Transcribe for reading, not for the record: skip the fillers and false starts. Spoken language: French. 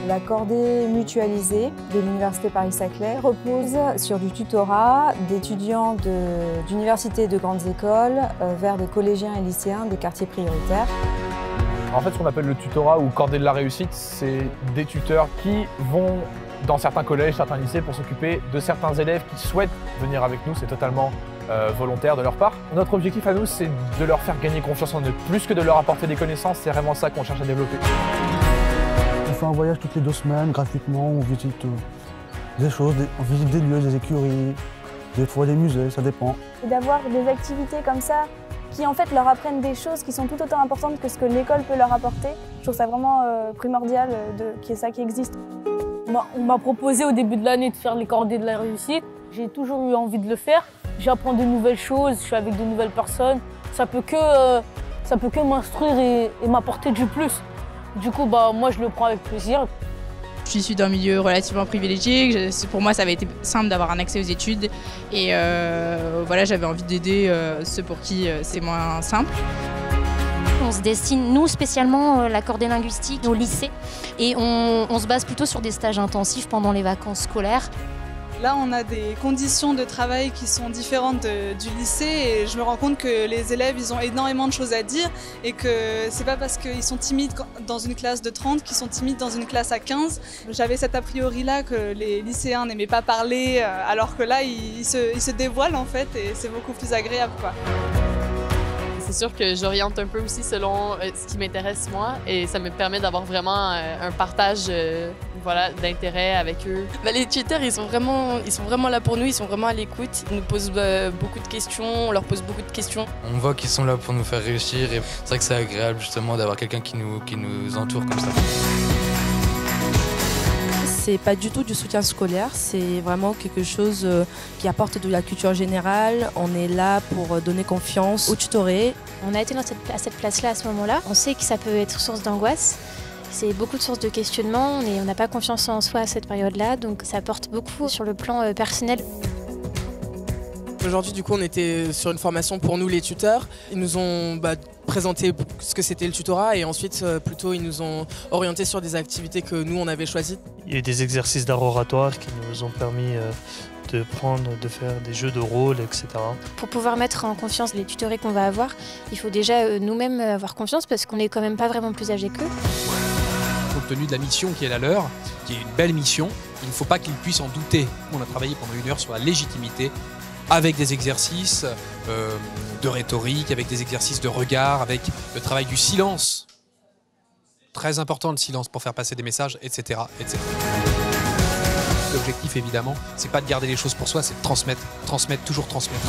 La cordée mutualisée de l'Université Paris-Saclay repose sur du tutorat d'étudiants d'universités et de grandes écoles vers des collégiens et lycéens des quartiers prioritaires. En fait, ce qu'on appelle le tutorat ou cordée de la réussite, c'est des tuteurs qui vont dans certains collèges, certains lycées pour s'occuper de certains élèves qui souhaitent venir avec nous. C'est totalement volontaire de leur part. Notre objectif à nous, c'est de leur faire gagner confiance en eux. Plus que de leur apporter des connaissances, c'est vraiment ça qu'on cherche à développer. On fait un voyage toutes les 2 semaines, gratuitement, on visite des choses, on visite des lieux, des écuries, des fois des musées, ça dépend. D'avoir des activités comme ça qui en fait leur apprennent des choses qui sont tout autant importantes que ce que l'école peut leur apporter. Je trouve ça vraiment primordial qu'il y ait ça qui existe. On m'a proposé au début de l'année de faire les cordées de la réussite. J'ai toujours eu envie de le faire. J'apprends de nouvelles choses, je suis avec de nouvelles personnes. Ça peut que m'instruire et m'apporter du plus. Du coup, moi je le prends avec plaisir. Je suis issue d'un milieu relativement privilégié. Pour moi, ça avait été simple d'avoir un accès aux études. Et voilà, j'avais envie d'aider ceux pour qui c'est moins simple. On se destine, nous spécialement, la cordée linguistique au lycée. Et on se base plutôt sur des stages intensifs pendant les vacances scolaires. Là, on a des conditions de travail qui sont différentes du lycée et je me rends compte que les élèves, ils ont énormément de choses à dire et que c'est pas parce qu'ils sont timides dans une classe de 30 qu'ils sont timides dans une classe à 15. J'avais cet a priori-là que les lycéens n'aimaient pas parler alors que là, ils se dévoilent en fait et c'est beaucoup plus agréable, quoi. C'est sûr que j'oriente un peu aussi selon ce qui m'intéresse moi et ça me permet d'avoir vraiment un partage d'intérêt avec eux. Les tuteurs, ils sont vraiment là pour nous, ils sont vraiment à l'écoute. Ils nous posent beaucoup de questions, on leur pose beaucoup de questions. On voit qu'ils sont là pour nous faire réussir et c'est vrai que c'est agréable justement d'avoir quelqu'un qui nous entoure comme ça. C'est pas du tout du soutien scolaire, c'est vraiment quelque chose qui apporte de la culture générale. On est là pour donner confiance aux tutorés. On a été à cette place-là à ce moment-là. On sait que ça peut être source d'angoisse. C'est beaucoup de sources de questionnement. On n'a pas confiance en soi à cette période-là, donc ça apporte beaucoup sur le plan personnel. Aujourd'hui, du coup, on était sur une formation pour nous, les tuteurs. Ils nous ont présenté ce que c'était le tutorat et ensuite, plutôt, ils nous ont orientés sur des activités que nous, on avait choisies. Il y a eu des exercices d'art oratoire qui nous ont permis de faire des jeux de rôle, etc. Pour pouvoir mettre en confiance les tutorés qu'on va avoir, il faut déjà nous-mêmes avoir confiance parce qu'on n'est quand même pas vraiment plus âgés qu'eux. Compte tenu de la mission qui est la leur, qui est une belle mission, il ne faut pas qu'ils puissent en douter. On a travaillé pendant 1 heure sur la légitimité avec des exercices de rhétorique, avec des exercices de regard, avec le travail du silence. Très important le silence pour faire passer des messages, etc. etc. L'objectif évidemment, c'est pas de garder les choses pour soi, c'est de transmettre, toujours transmettre.